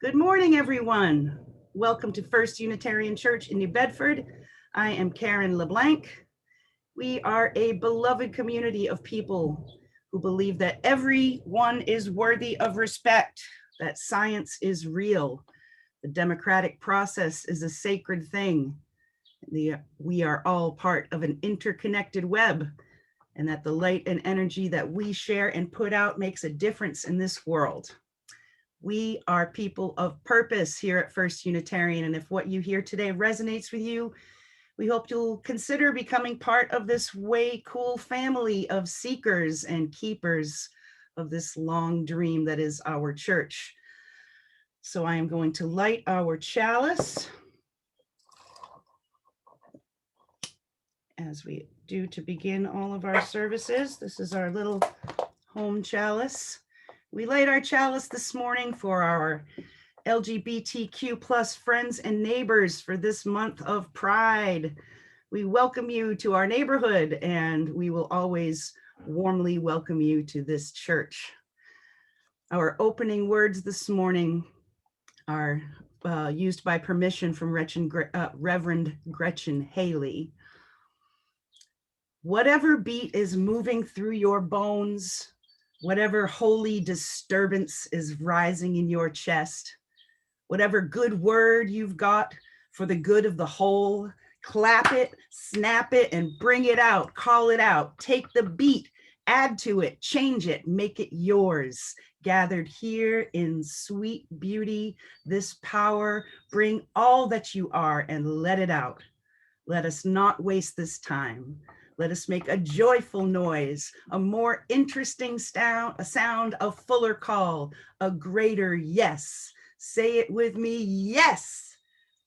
Good morning, everyone. Welcome to First Unitarian Church in New Bedford. I am Karen LeBlanc. We are a beloved community of people who believe that everyone is worthy of respect, that science is real, the democratic process is a sacred thing, we are all part of an interconnected web, and that the light and energy that we share and put out makes a difference in this world. We are people of purpose here at First Unitarian, and if what you hear today resonates with you, we hope you'll consider becoming part of this way cool family of seekers and keepers of this long dream that is our church. So I am going to light our chalice, as we do to begin all of our services. This is our little home chalice. We light our chalice this morning for our LGBTQ plus friends and neighbors for this month of Pride. We welcome you to our neighborhood, and we will always warmly welcome you to this church. Our opening words this morning are used by permission from Reverend Gretchen Haley. Whatever beat is moving through your bones, whatever holy disturbance is rising in your chest, whatever good word you've got for the good of the whole, clap it, snap it, and bring it out, call it out, take the beat, add to it, change it, make it yours. Gathered here in sweet beauty, this power, bring all that you are and let it out. Let us not waste this time. Let us make a joyful noise, a more interesting sound, a sound, a fuller call, a greater yes. Say it with me, yes.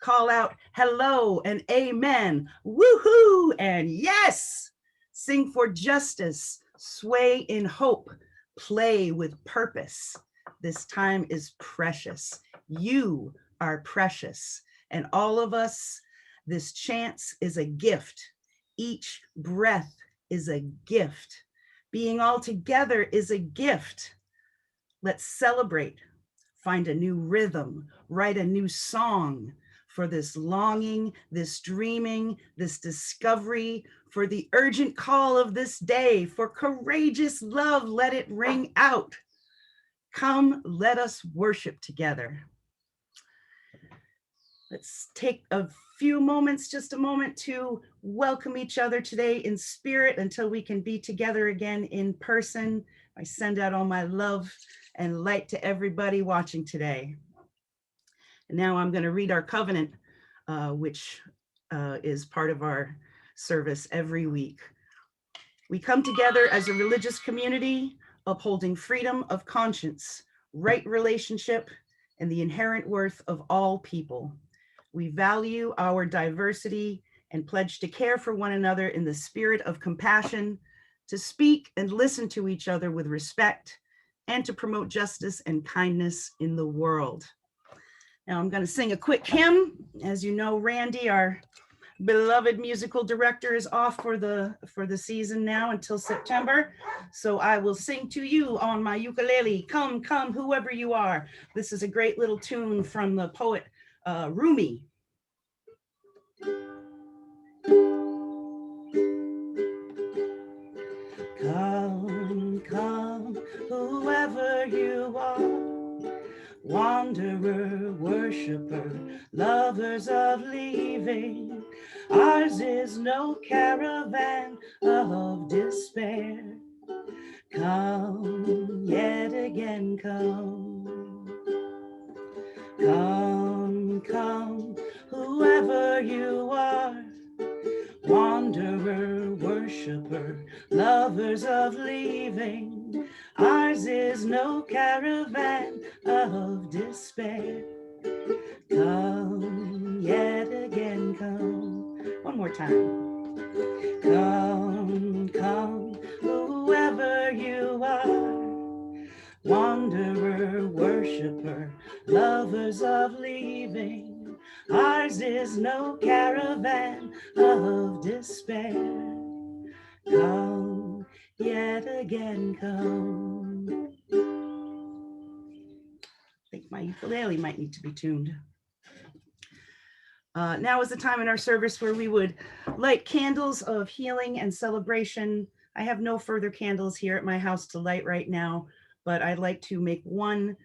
Call out hello and amen, woohoo and yes. Sing for justice, sway in hope, play with purpose. This time is precious. You are precious. And all of us, this chance is a gift. Each breath is a gift. Being all together is a gift. Let's celebrate, find a new rhythm, write a new song for this longing, this dreaming, this discovery, for the urgent call of this day, for courageous love, let it ring out. Come, let us worship together. Let's take a few moments, just a moment, to welcome each other today in spirit until we can be together again in person. I send out all my love and light to everybody watching today. And now I'm going to read our covenant, which is part of our service every week. We come together as a religious community, upholding freedom of conscience, right relationship, and the inherent worth of all people. We value our diversity and pledge to care for one another in the spirit of compassion, to speak and listen to each other with respect, and to promote justice and kindness in the world. Now I'm going to sing a quick hymn. As you know, Randy, our beloved musical director, is off for the season now until September. So I will sing to you on my ukulele, Come, Come, Whoever You Are. This is a great little tune from the poet Rumi. Come, come, whoever you are, wanderer, worshiper, lovers of leaving. Ours is no caravan of despair. Come, yet again come. Come, come, whoever you are, wanderer, worshiper, lovers of leaving. Ours is no caravan of despair. Come, yet again come. One more time. Come, come, whoever you are, wanderer, worshiper, lovers of leaving. Ours is no caravan of despair. Come, yet again come. think my ukulele might need to be tuned. Now is the time in our service where we would light candles of healing and celebration. I have no further candles here at my house to light right now, but I'd like to make one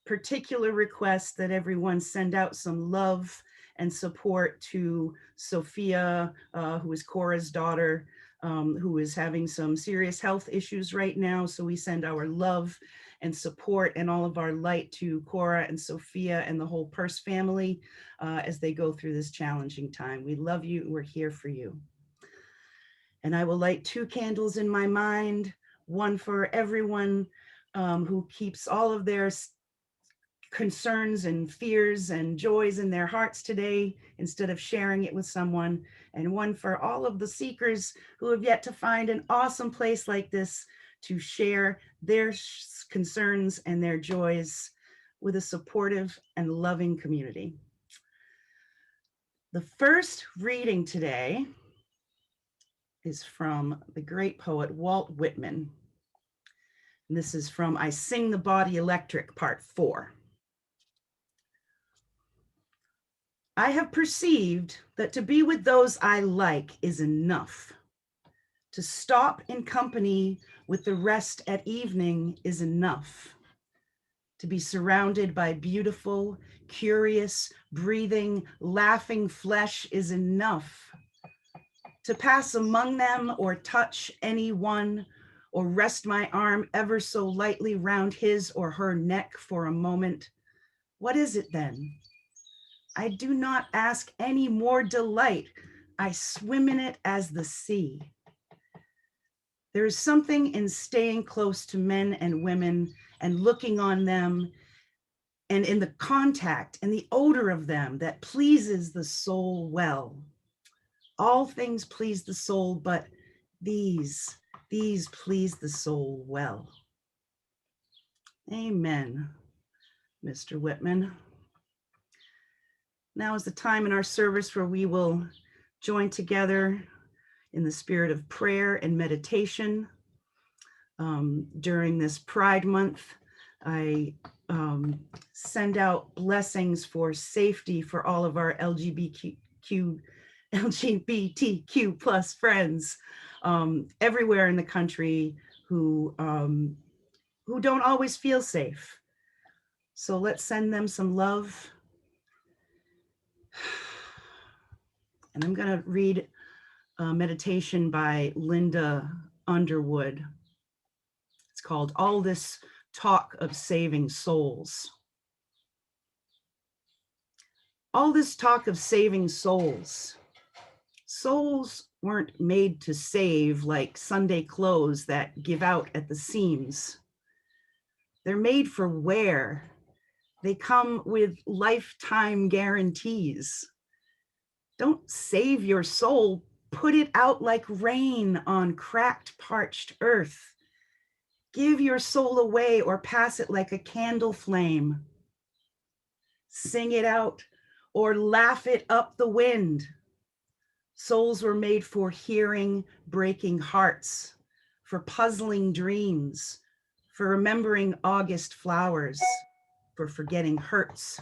particular request that everyone send out some love and support to Sophia, who is Cora's daughter, who is having some serious health issues right now. So we send our love and support and all of our light to Cora and Sophia and the whole Purse family as they go through this challenging time. We love you. We're here for you. And I will light 2 candles in my mind, one for everyone who keeps all of their concerns and fears and joys in their hearts today instead of sharing it with someone, and one for all of the seekers who have yet to find an awesome place like this to share their concerns and their joys with a supportive and loving community. The first reading today is from the great poet Walt Whitman. And this is from I Sing the Body Electric, Part 4. I have perceived that to be with those I like is enough. To stop in company with the rest at evening is enough. To be surrounded by beautiful, curious, breathing, laughing flesh is enough. To pass among them or touch anyone or rest my arm ever so lightly round his or her neck for a moment, what is it then? I do not ask any more delight. I swim in it as the sea. There is something in staying close to men and women and looking on them and in the contact and the odor of them that pleases the soul well. All things please the soul, but these please the soul well. Amen, Mr. Whitman. Now is the time in our service where we will join together in the spirit of prayer and meditation. During this Pride Month, I send out blessings for safety for all of our LGBTQ plus friends everywhere in the country who don't always feel safe. So let's send them some love. And I'm going to read a meditation by Linda Underwood. It's called All This Talk of Saving Souls. All this talk of saving souls. Souls weren't made to save like Sunday clothes that give out at the seams. They're made for wear. They come with lifetime guarantees. Don't save your soul, put it out like rain on cracked, parched earth. Give your soul away or pass it like a candle flame. Sing it out or laugh it up the wind. Souls were made for hearing breaking hearts, for puzzling dreams, for remembering August flowers, for forgetting hurts.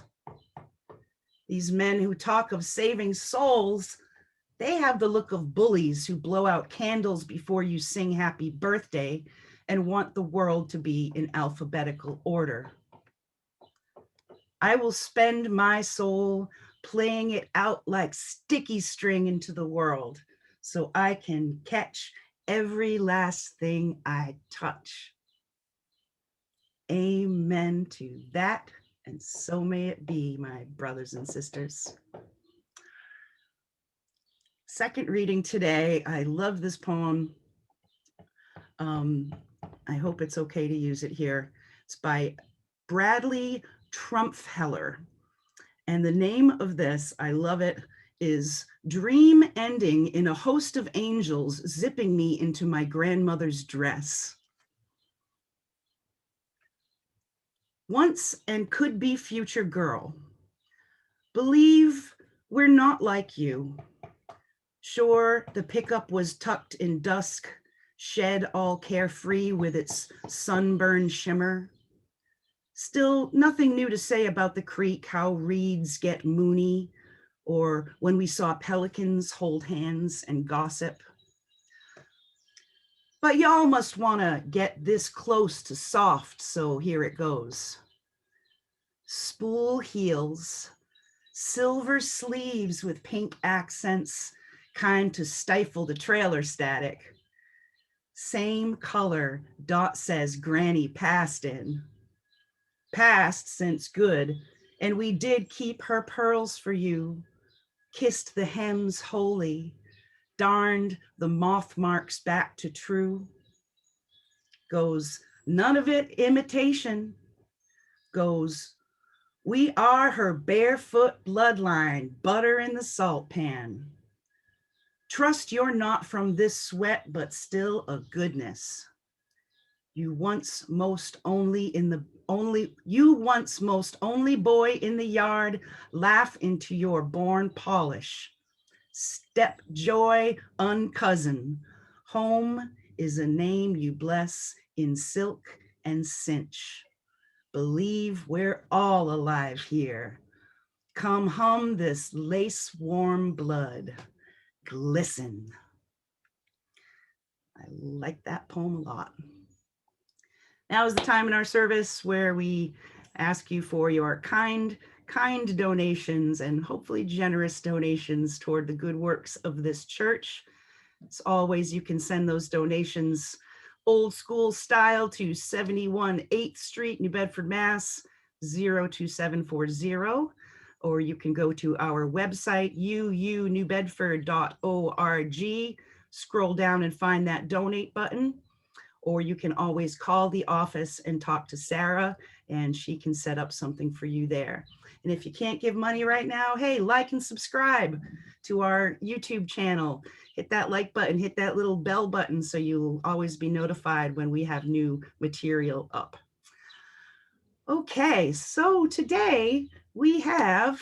These men who talk of saving souls, they have the look of bullies who blow out candles before you sing happy birthday and want the world to be in alphabetical order. I will spend my soul playing it out like sticky string into the world so I can catch every last thing I touch. Amen to that. And so may it be, my brothers and sisters. Second reading today. I love this poem. I hope it's okay to use it here. It's by Bradley Trumpfeller. And the name of this, I love it, is Dream Ending in a Host of Angels Zipping Me into My Grandmother's Dress. Once and could be future girl, believe we're not like you. Sure, the pickup was tucked in dusk, shed all carefree with its sunburned shimmer. Still, nothing new to say about the creek, how reeds get moony, or when we saw pelicans hold hands and gossip. But y'all must want to get this close to soft, so here it goes. Spool heels, silver sleeves with pink accents, kind to stifle the trailer static. Same color Dot says Granny passed in. Passed since good, and we did keep her pearls for you, kissed the hems holy, darned the moth marks back to true. Goes, none of it imitation. Goes, we are her barefoot bloodline, butter in the salt pan. Trust you're not from this sweat, but still a goodness. You once most only boy in the yard, laugh into your born polish. Step joy uncousin. Home is a name you bless in silk and cinch. Believe we're all alive here. Come hum this lace warm blood. Glisten. I like that poem a lot. Now is the time in our service where we ask you for your kind donations and hopefully generous donations toward the good works of this church. As always, you can send those donations old school style to 71 8th Street, New Bedford, Mass. 02740, or you can go to our website, uunewbedford.org, scroll down and find that donate button, or you can always call the office and talk to Sarah, and she can set up something for you there. And if you can't give money right now, hey, like and subscribe to our YouTube channel. Hit that like button, hit that little bell button so you'll always be notified when we have new material up. Okay, so today we have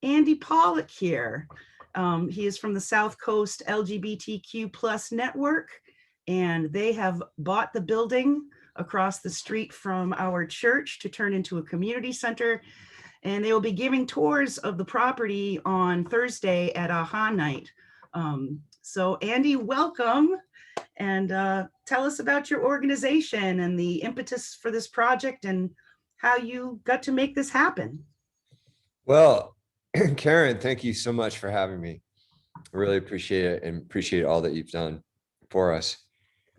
Andy Pollack here. He is from the SouthCoast LGBTQ Network, and they have bought the building across the street from our church to turn into a community center. And they will be giving tours of the property on Thursday at AHA Night. So Andy, welcome, and tell us about your organization and the impetus for this project and how you got to make this happen. Well, Karen, thank you so much for having me. I really appreciate it and appreciate all that you've done for us.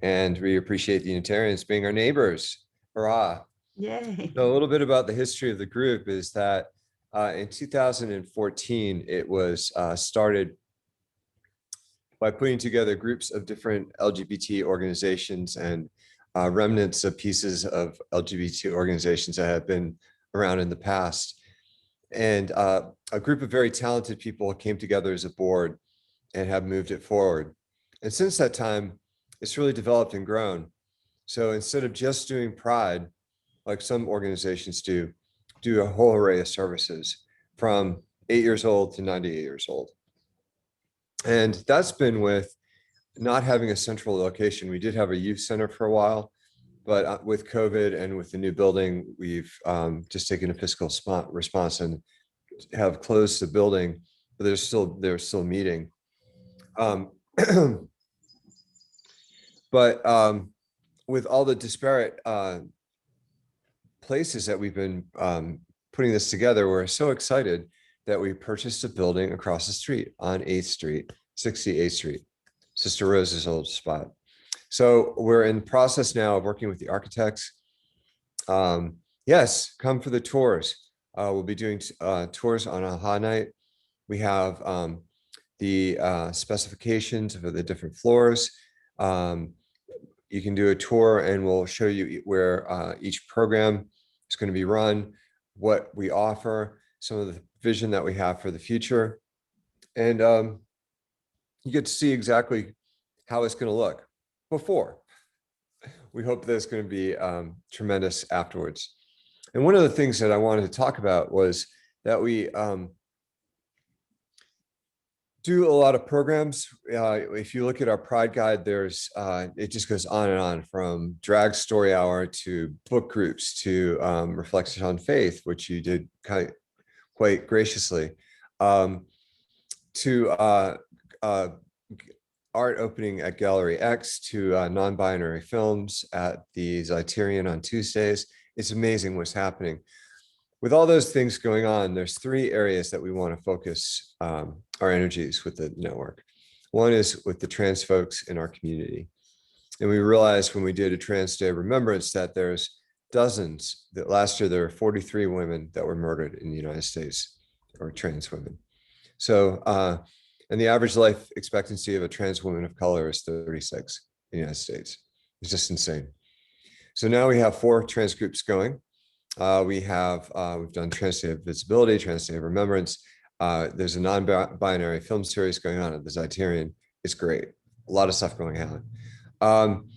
And we appreciate the Unitarians being our neighbors. Hurrah. Yay. So a little bit about the history of the group is that in 2014, it was started by putting together groups of different LGBT organizations and remnants of pieces of LGBT organizations that have been around in the past. And a group of very talented people came together as a board and have moved it forward. And since that time, it's really developed and grown. So instead of just doing Pride, like some organizations do a whole array of services from 8 years old to 98 years old. And that's been with not having a central location. We did have a youth center for a while, but with COVID and with the new building, we've just taken a fiscal response and have closed the building, but they're still meeting. But with all the disparate places that we've been putting this together, we're so excited that we purchased a building across the street on 8th Street, 68th Street, Sister Rose's old spot. So we're in process now of working with the architects. Yes, come for the tours. We'll be doing tours on AHA Night. We have the specifications for the different floors. You can do a tour and we'll show you where each program is going to be run, what we offer, some of the vision that we have for the future. And you get to see exactly how it's going to look before. We hope that it's going to be tremendous afterwards. And one of the things that I wanted to talk about was that we do a lot of programs. If you look at our Pride Guide, there's it just goes on and on, from drag story hour to book groups to reflections on faith, which you did quite graciously, to art opening at Gallery X, to non-binary films at the Zeiterion on Tuesdays. It's amazing what's happening. With all those things going on, there's three areas that we want to focus our energies with the network. One is with the trans folks in our community. And we realized when we did a Trans Day of Remembrance that there's dozens, that last year there were 43 women that were murdered in the United States, or trans women. So, and the average life expectancy of a trans woman of color is 36 in the United States. It's just insane. So now we have 4 trans groups going. We've done Trans Day of Visibility, Trans Day of Remembrance. There's a non-binary film series going on at the Zeiterion. It's great. A lot of stuff going on.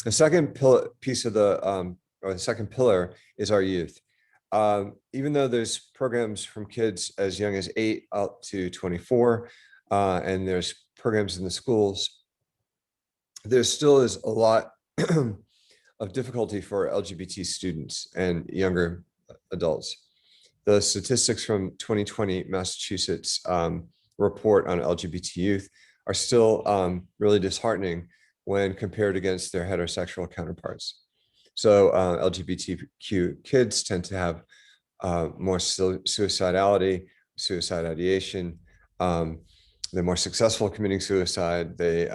The second piece of the second pillar is our youth. Even though there's programs from kids as young as 8 up to 24, and there's programs in the schools, there still is a lot of difficulty for LGBT students and younger adults. The statistics from 2020 Massachusetts report on LGBT youth are still really disheartening when compared against their heterosexual counterparts. So LGBTQ kids tend to have more suicidality, suicide ideation. They're more successful at committing suicide. They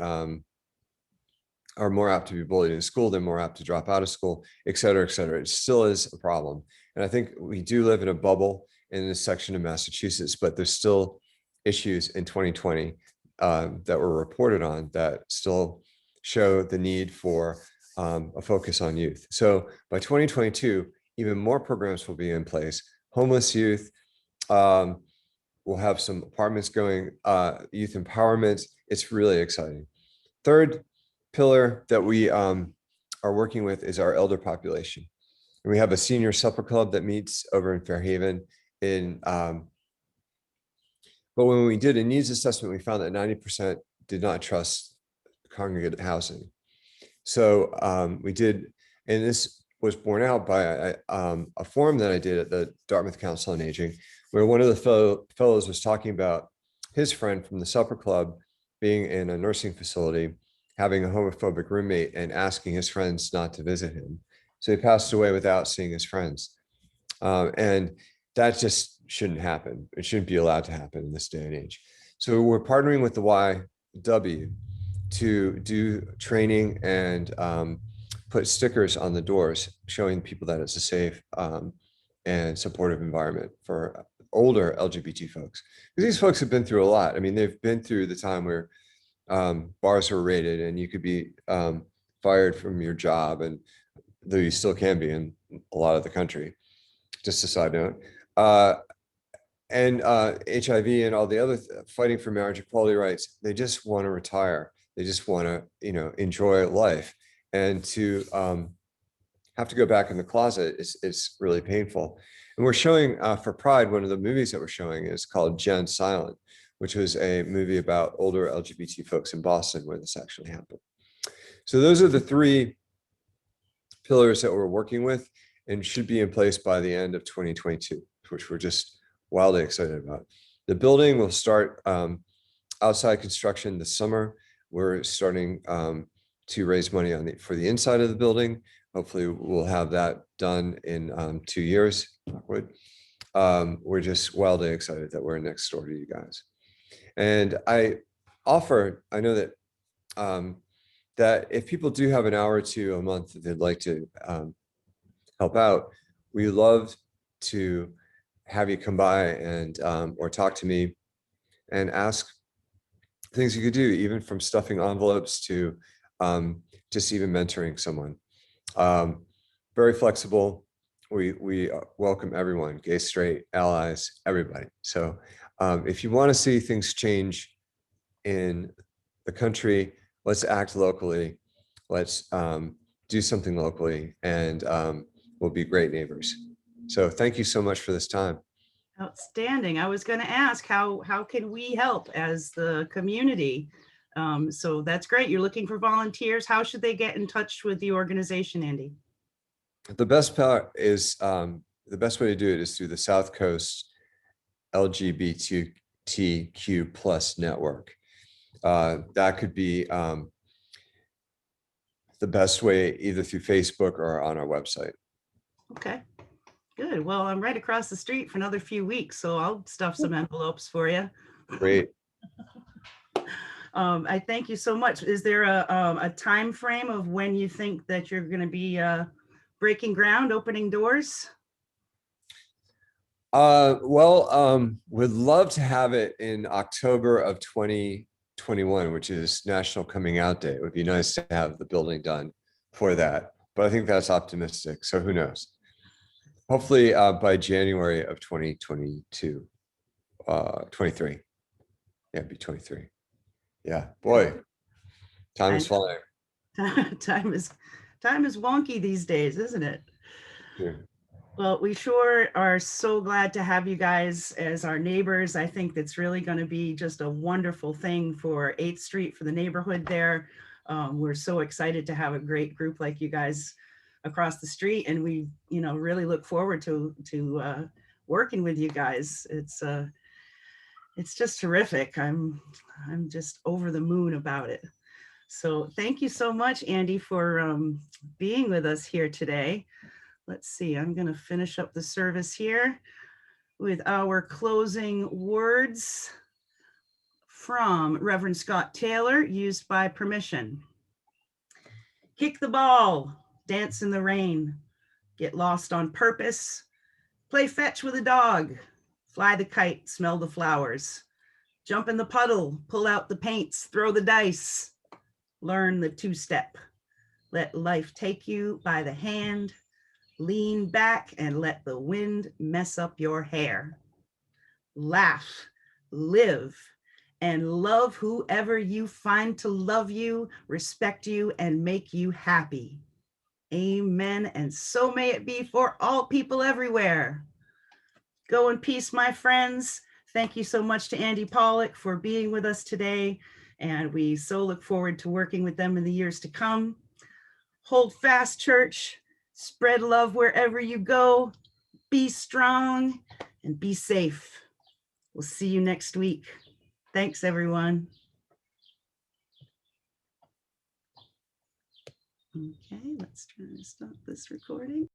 are more apt to be bullied in school. They're more apt to drop out of school, et cetera, et cetera. It still is a problem. And I think we do live in a bubble in this section of Massachusetts, but there's still issues in 2020 that were reported on that still show the need for a focus on youth. So by 2022, even more programs will be in place. Homeless youth, we'll have some apartments going, youth empowerment. It's really exciting. Third pillar that we are working with is our elder population. And we have a senior supper club that meets over in Fairhaven. But when we did a needs assessment, we found that 90% did not trust congregate housing. So we did, and this was borne out by a forum that I did at the Dartmouth Council on Aging, where one of the fellows was talking about his friend from the supper club being in a nursing facility, having a homophobic roommate and asking his friends not to visit him. So he passed away without seeing his friends. And that just shouldn't happen. It shouldn't be allowed to happen in this day and age. So we're partnering with the YW to do training and put stickers on the doors showing people that it's a safe and supportive environment for older LGBT folks. Because these folks have been through a lot. I mean, they've been through the time where bars were raided and you could be fired from your job, and though you still can be in a lot of the country, just a side note. And HIV and all the other fighting for marriage equality rights, they just want to retire. They just want to, enjoy life. And to have to go back in the closet is really painful. And we're showing for Pride, one of the movies that we're showing is called Gen Silent, which was a movie about older LGBT folks in Boston where this actually happened. So those are the 3 pillars that we're working with and should be in place by the end of 2022, which we're just wildly excited about. The building will start outside construction this summer. We're starting to raise money for the inside of the building. Hopefully we'll have that done in 2 years. We're just wildly excited that we're next door to you guys. And I know that that if people do have an hour or two a month that they'd like to help out, we love to have you come by and or talk to me and ask things you could do, even from stuffing envelopes to just even mentoring someone. Very flexible. We welcome everyone, gay, straight, allies, everybody. So if you want to see things change in the country, let's act locally. Let's do something locally, and we'll be great neighbors. So thank you so much for this time. Outstanding. I was going to ask how can we help as the community? So that's great. You're looking for volunteers. How should they get in touch with the organization, Andy? The best part is the best way to do it is through the SouthCoast LGBTQ plus network. That could be the best way, either through Facebook or on our website. Okay, good. Well, I'm right across the street for another few weeks, so I'll stuff some envelopes for you. Great. I thank you so much. Is there a time frame of when you think that you're going to be breaking ground, opening doors? Would love to have it in October of 2021, which is National Coming Out Day. It would be nice to have the building done for that, but I think that's optimistic. So who knows? Hopefully by January of 2022, 23. Yeah, it'd be 23. Yeah, boy, time is flying. Time is wonky these days, isn't it? Yeah. Well, we sure are so glad to have you guys as our neighbors. I think that's really going to be just a wonderful thing for 8th Street, for the neighborhood there. We're so excited to have a great group like you guys across the street, and we, really look forward to working with you guys. It's just terrific. I'm just over the moon about it. So thank you so much, Andy, for being with us here today. Let's see, I'm going to finish up the service here with our closing words from Reverend Scott Taylor, used by permission. Kick the ball, dance in the rain, get lost on purpose, play fetch with a dog, fly the kite, smell the flowers, jump in the puddle, pull out the paints, throw the dice, learn the two-step, let life take you by the hand, lean back and let the wind mess up your hair. Laugh, live, and love whoever you find to love you, respect you, and make you happy. Amen. And so may it be for all people everywhere. Go in peace, my friends. Thank you so much to Andy Pollack for being with us today. And we so look forward to working with them in the years to come. Hold fast, church. Spread love wherever you go. Be strong and be safe. We'll see you next week. Thanks, everyone. Okay, let's try to stop this recording.